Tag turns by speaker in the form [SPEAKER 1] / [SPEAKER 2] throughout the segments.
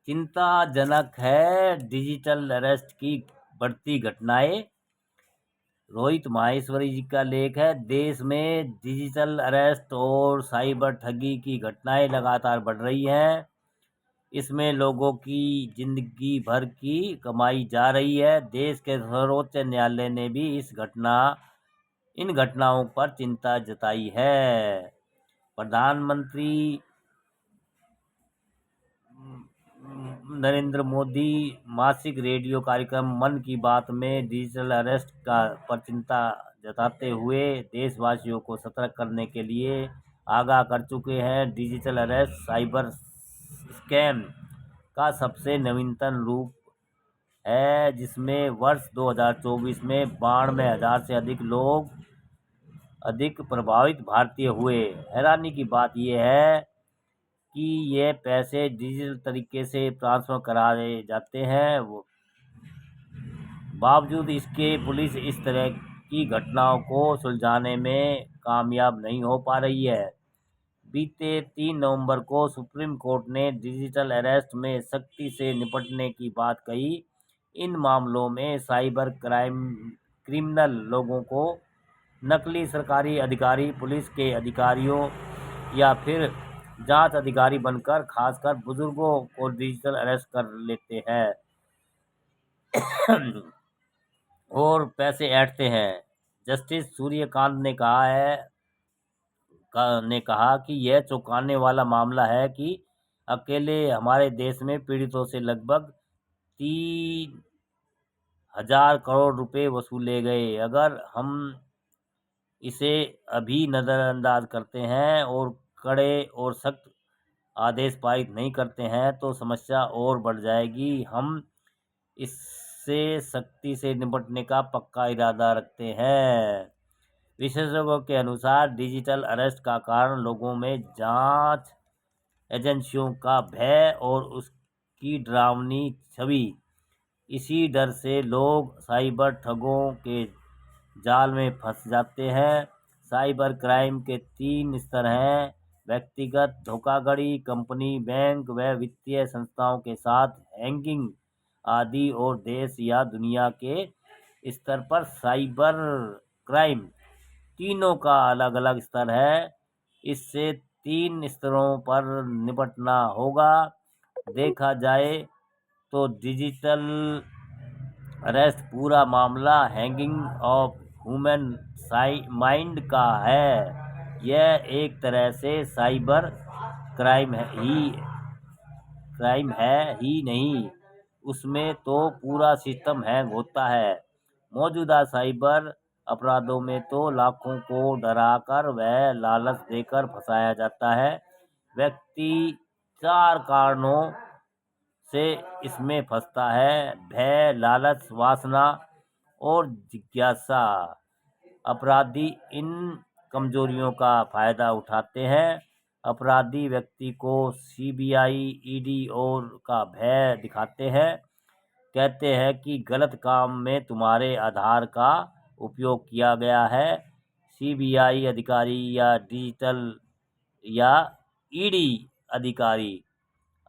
[SPEAKER 1] चिंताजनक है digital arrest की बढ़ती घटनाएं। रोहित माहेश्वरी जी का लेख है। देश में डिजिटल अरेस्ट और साइबर ठगी की घटनाएं लगातार बढ़ रही हैं। इसमें लोगों की जिंदगी भर की कमाई जा रही है। देश के सर्वोच्च न्यायालय ने भी इन घटनाओं पर चिंता जताई है। प्रधानमंत्री नरेंद्र मोदी मासिक रेडियो कार्यक्रम मन की बात में डिजिटल अरेस्ट पर चिंता जताते हुए देशवासियों को सतर्क करने के लिए आगाह कर चुके हैं। डिजिटल अरेस्ट साइबर स्कैम का सबसे नवीनतम रूप है, जिसमें वर्ष 2024 में 92,000 से अधिक प्रभावित भारतीय हुए। हैरानी की बात यह है कि ये पैसे डिजिटल तरीके से ट्रांसफर कराए जाते हैं। बावजूद इसके पुलिस इस तरह की घटनाओं को सुलझाने में कामयाब नहीं हो पा रही है। बीते 3 नवंबर को सुप्रीम कोर्ट ने डिजिटल अरेस्ट में सख्ती से निपटने की बात कही। इन मामलों में साइबर क्रिमिनल लोगों को नकली सरकारी अधिकारी, पुलिस के अधिकारियों या फिर जांच अधिकारी बनकर खासकर बुजुर्गों को डिजिटल अरेस्ट कर लेते हैं और पैसे ऐंठते हैं। जस्टिस सूर्यकांत ने कहा कि यह चौंकाने वाला मामला है कि अकेले हमारे देश में पीड़ितों से लगभग 3,000 करोड़ रुपए वसूले गए। अगर हम इसे अभी नज़रअंदाज करते हैं और कड़े और सख्त आदेश पारित नहीं करते हैं तो समस्या और बढ़ जाएगी। हम इससे सख्ती से निपटने का पक्का इरादा रखते हैं। विशेषज्ञों के अनुसार डिजिटल अरेस्ट का कारण लोगों में जांच एजेंसियों का भय और उसकी डरावनी छवि। इसी डर से लोग साइबर ठगों के जाल में फंस जाते हैं। साइबर क्राइम के 3 स्तर हैं: व्यक्तिगत धोखाधड़ी, कंपनी, बैंक व वित्तीय संस्थाओं के साथ हैकिंग आदि, और देश या दुनिया के स्तर पर साइबर क्राइम। तीनों का अलग अलग स्तर है। इससे 3 स्तरों पर निपटना होगा। देखा जाए तो डिजिटल अरेस्ट पूरा मामला हैकिंग ऑफ ह्यूमन माइंड का है। यह एक तरह से साइबर क्राइम है ही नहीं, उसमें तो पूरा सिस्टम हैंग होता है। मौजूदा साइबर अपराधों में तो लाखों को डराकर व लालच देकर फंसाया जाता है। व्यक्ति 4 कारणों से इसमें फंसता है: भय, लालच, वासना और जिज्ञासा। अपराधी इन कमजोरियों का फायदा उठाते हैं। अपराधी व्यक्ति को सीबीआई, ईडी और का भय दिखाते हैं। कहते हैं कि गलत काम में तुम्हारे आधार का उपयोग किया गया है। सीबीआई अधिकारी या ईडी अधिकारी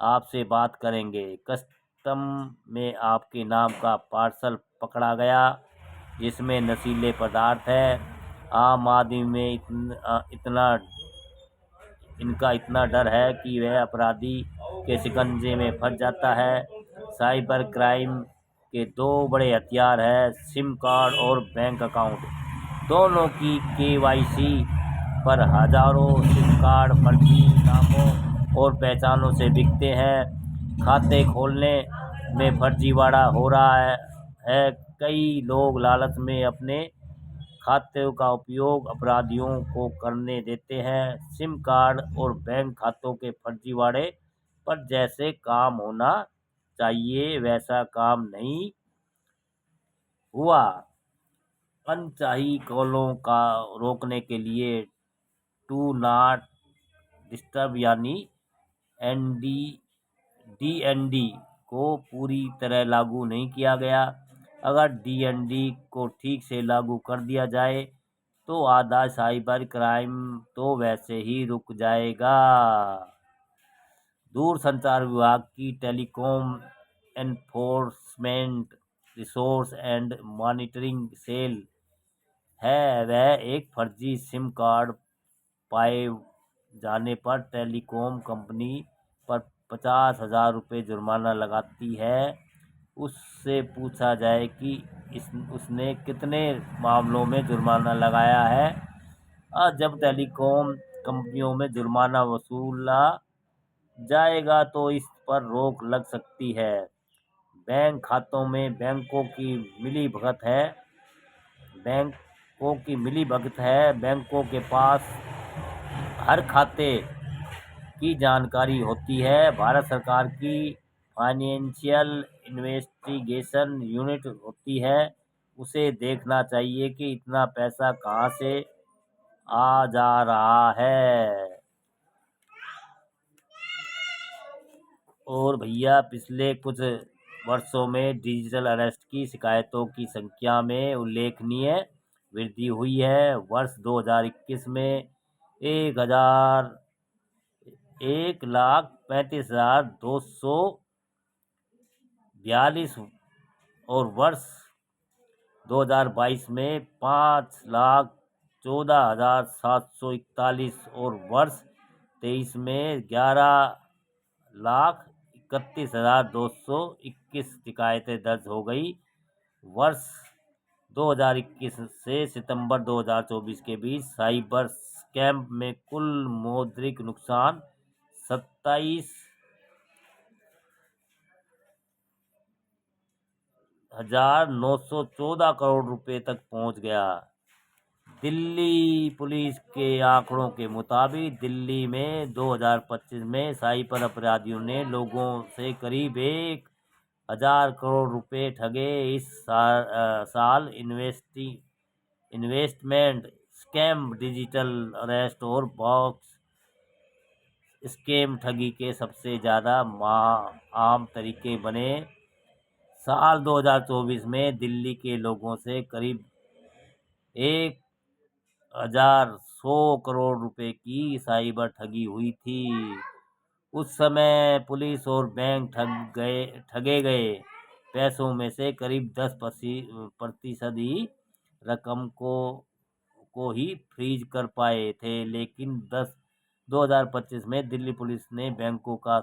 [SPEAKER 1] आपसे बात करेंगे। कस्टम में आपके नाम का पार्सल पकड़ा गया जिसमें नशीले पदार्थ है। आम आदमी में इतना डर है कि वह अपराधी के शिकंजे में फंस जाता है। साइबर क्राइम के 2 बड़े हथियार हैं: सिम कार्ड और बैंक अकाउंट। दोनों की केवाईसी पर हजारों सिम कार्ड फर्जी नामों और पहचानों से बिकते हैं। खाते खोलने में फर्जीवाड़ा हो रहा है। कई लोग लालच में अपने खाते का उपयोग अपराधियों को करने देते हैं। सिम कार्ड और बैंक खातों के फर्जीवाड़े पर जैसे काम होना चाहिए वैसा काम नहीं हुआ। अनचाही कॉलों का रोकने के लिए डू नॉट डिस्टर्ब यानी डीएनडी को पूरी तरह लागू नहीं किया गया। अगर डीएनडी को ठीक से लागू कर दिया जाए तो आधा साइबर क्राइम तो वैसे ही रुक जाएगा। दूरसंचार विभाग की telecom enforcement resource and monitoring cell है, वह एक फर्जी सिम कार्ड पाए जाने पर टेलीकॉम कंपनी पर 50,000 रुपये जुर्माना लगाती है। उससे पूछा जाए कि उसने कितने मामलों में जुर्माना लगाया है। जब टेलीकॉम कंपनियों में जुर्माना वसूला जाएगा तो इस पर रोक लग सकती है। बैंक खातों में बैंकों की मिलीभगत है। बैंकों के पास हर खाते की जानकारी होती है। भारत सरकार की फाइनेंशियल इन्वेस्टिगेशन यूनिट होती है, उसे देखना चाहिए कि इतना पैसा कहाँ से आ जा रहा है। और भैया, पिछले कुछ वर्षों में डिजिटल अरेस्ट की शिकायतों की संख्या में उल्लेखनीय वृद्धि हुई है। वर्ष 2021 में 1,35,242 और वर्ष 2022 में 5,14,741 और वर्ष 2023 में 11,31,221 शिकायतें दर्ज हो गई। वर्ष 2021 से सितंबर 2024 के बीच साइबर स्कैम में कुल मौद्रिक नुकसान 27,914 करोड़ रुपए तक पहुंच गया। दिल्ली पुलिस के आंकड़ों के मुताबिक दिल्ली में 2025 में साइबर अपराधियों ने लोगों से करीब 1,000 करोड़ रुपए ठगे। इस साल इन्वेस्टमेंट स्कैम, डिजिटल अरेस्ट और बॉक्स स्कैम ठगी के सबसे ज़्यादा आम तरीके बने। साल 2024 में दिल्ली के लोगों से करीब 1,100 करोड़ रुपए की साइबर ठगी हुई थी। उस समय पुलिस और बैंक ठगे गए पैसों में से करीब 10% ही रकम को ही फ्रीज कर पाए थे। लेकिन 2025 में दिल्ली पुलिस ने बैंकों का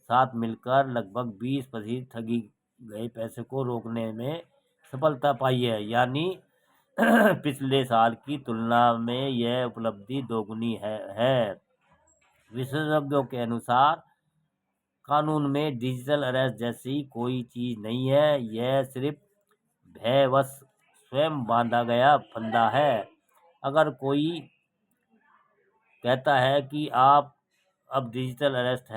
[SPEAKER 1] साथ मिलकर लगभग 20% ठगी गए पैसे को रोकने में सफलता पाई है। यानी पिछले साल की तुलना में यह उपलब्धि दोगुनी है। विशेषज्ञों के अनुसार कानून में डिजिटल अरेस्ट जैसी कोई चीज नहीं है, यह सिर्फ भयवश स्वयं बांधा गया फंदा है। अगर कोई कहता है कि आप अब डिजिटल अरेस्ट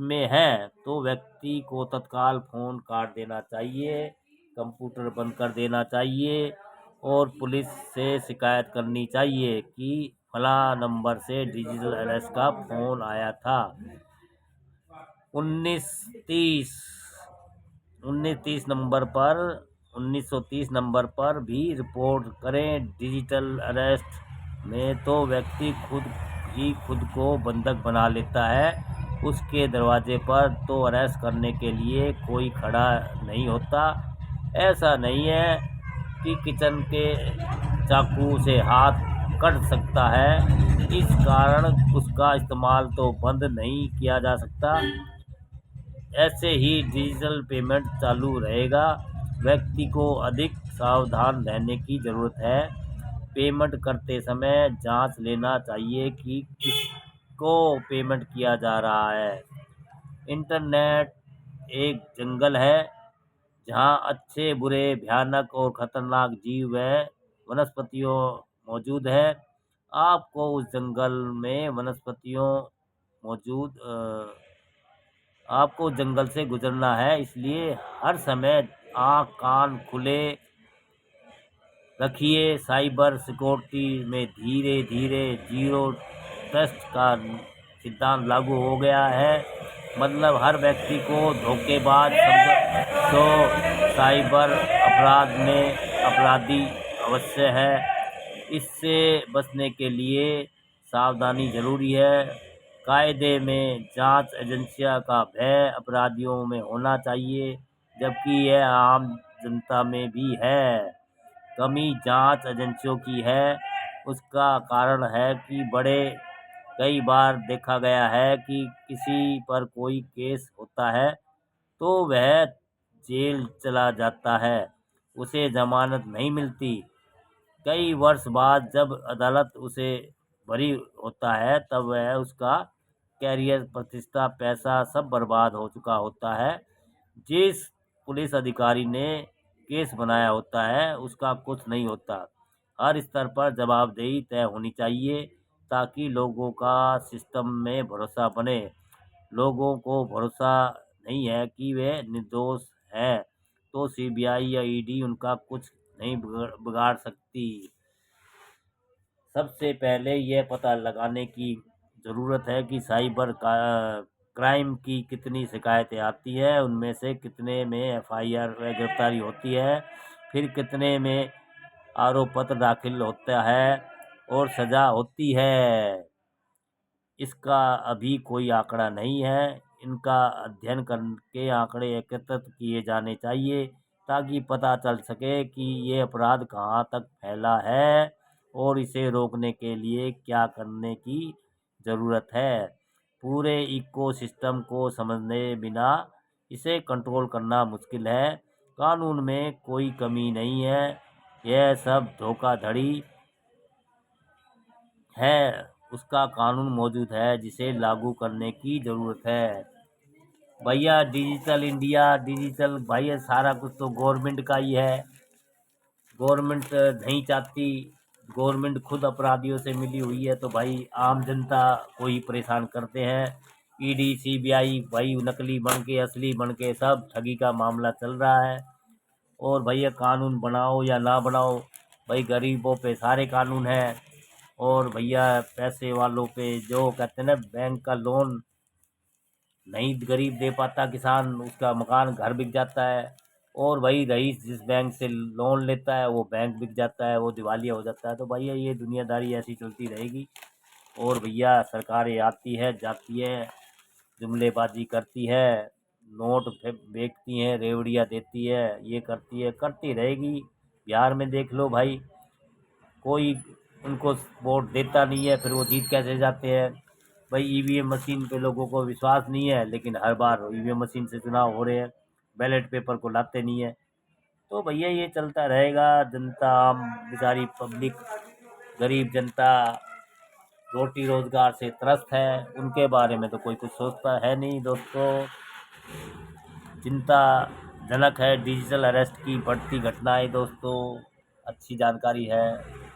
[SPEAKER 1] में हैं, तो व्यक्ति को तत्काल फोन काट देना चाहिए, कंप्यूटर बंद कर देना चाहिए और पुलिस से शिकायत करनी चाहिए कि फला नंबर से डिजिटल अरेस्ट का फोन आया था। 1930 नंबर पर भी रिपोर्ट करें। डिजिटल अरेस्ट में तो व्यक्ति खुद को बंधक बना लेता है। उसके दरवाजे पर तो अरेस्ट करने के लिए कोई खड़ा नहीं होता। ऐसा नहीं है कि किचन के चाकू से हाथ कट सकता है, इस कारण उसका इस्तेमाल तो बंद नहीं किया जा सकता। ऐसे ही डिजिटल पेमेंट चालू रहेगा। व्यक्ति को अधिक सावधान रहने की ज़रूरत है। पेमेंट करते समय जांच लेना चाहिए कि किसको पेमेंट किया जा रहा है। इंटरनेट एक जंगल है जहां अच्छे, बुरे, भयानक और खतरनाक जीव व वनस्पतियों मौजूद है। आपको उस जंगल में आपको जंगल से गुजरना है, इसलिए हर समय आँख कान खुले रखिए। साइबर सिक्योरिटी में धीरे धीरे जीरो ट्रस्ट का सिद्धांत लागू हो गया है। मतलब हर व्यक्ति को धोखेबाज तो साइबर अपराधी अवश्य है। इससे बचने के लिए सावधानी जरूरी है। कायदे में जांच एजेंसियों का भय अपराधियों में होना चाहिए, जबकि यह आम जनता में भी है। कमी जांच एजेंसियों की है। उसका कारण है कि कई बार देखा गया है कि किसी पर कोई केस होता है तो वह जेल चला जाता है, उसे जमानत नहीं मिलती। कई वर्ष बाद जब अदालत उसे बरी होता है तब वह उसका कैरियर, प्रतिष्ठा, पैसा सब बर्बाद हो चुका होता है। जिस पुलिस अधिकारी ने केस बनाया होता है उसका कुछ नहीं होता। हर स्तर पर जवाबदेही तय होनी चाहिए ताकि लोगों का सिस्टम में भरोसा बने। लोगों को भरोसा नहीं है कि वे निर्दोष हैं तो सीबीआई या ईडी उनका कुछ नहीं बिगाड़ सकती। सबसे पहले यह पता लगाने की ज़रूरत है कि साइबर क्राइम की कितनी शिकायतें आती है, उनमें से कितने में एफआईआर व गिरफ्तारी होती है, फिर कितने में आरोप पत्र दाखिल होता है और सज़ा होती है। इसका अभी कोई आंकड़ा नहीं है। इनका अध्ययन करके आंकड़े एकत्रित किए जाने चाहिए ताकि पता चल सके कि ये अपराध कहाँ तक फैला है और इसे रोकने के लिए क्या करने की ज़रूरत है। पूरे इकोसिस्टम को समझने बिना इसे कंट्रोल करना मुश्किल है। कानून में कोई कमी नहीं है, यह सब धोखाधड़ी है। उसका कानून मौजूद है जिसे लागू करने की ज़रूरत है। भैया डिजिटल इंडिया, डिजिटल भैया सारा कुछ तो गवर्नमेंट का ही है। गवर्नमेंट नहीं चाहती, गवर्नमेंट खुद अपराधियों से मिली हुई है तो भाई आम जनता को ही परेशान करते हैं। ईडी, सीबीआई भाई नकली बन के असली बन के सब ठगी का मामला चल रहा है। और भैया कानून बनाओ या ना बनाओ, भाई गरीबों पे सारे कानून हैं। और भैया पैसे वालों पे जो कहते हैं ना बैंक का लोन नहीं गरीब दे पाता किसान, उसका मकान घर बिक जाता है। और वही रईस जिस बैंक से लोन लेता है वो बैंक बिक जाता है, वो दिवालिया हो जाता है। तो भैया ये दुनियादारी ऐसी चलती रहेगी। और भैया सरकारें आती है जाती है, जुमलेबाजी करती है, नोट बेचती हैं, रेवड़ियाँ देती है, ये करती है, करती रहेगी। बिहार में देख लो भाई, कोई उनको वोट देता नहीं है, फिर वो जीत कैसे जाते हैं। भाई ईवीएम मशीन पे लोगों को विश्वास नहीं है, लेकिन हर बार ईवीएम मशीन से चुनाव हो रहे हैं, बैलेट पेपर को लाते नहीं है। तो भैया ये चलता रहेगा। जनता आम बेचारी पब्लिक, गरीब जनता रोटी रोजगार से त्रस्त है, उनके बारे में तो कोई कुछ सोचता है नहीं दोस्तों। चिंताजनक है डिजिटल अरेस्ट की बढ़ती घटनाएं दोस्तों, अच्छी जानकारी है।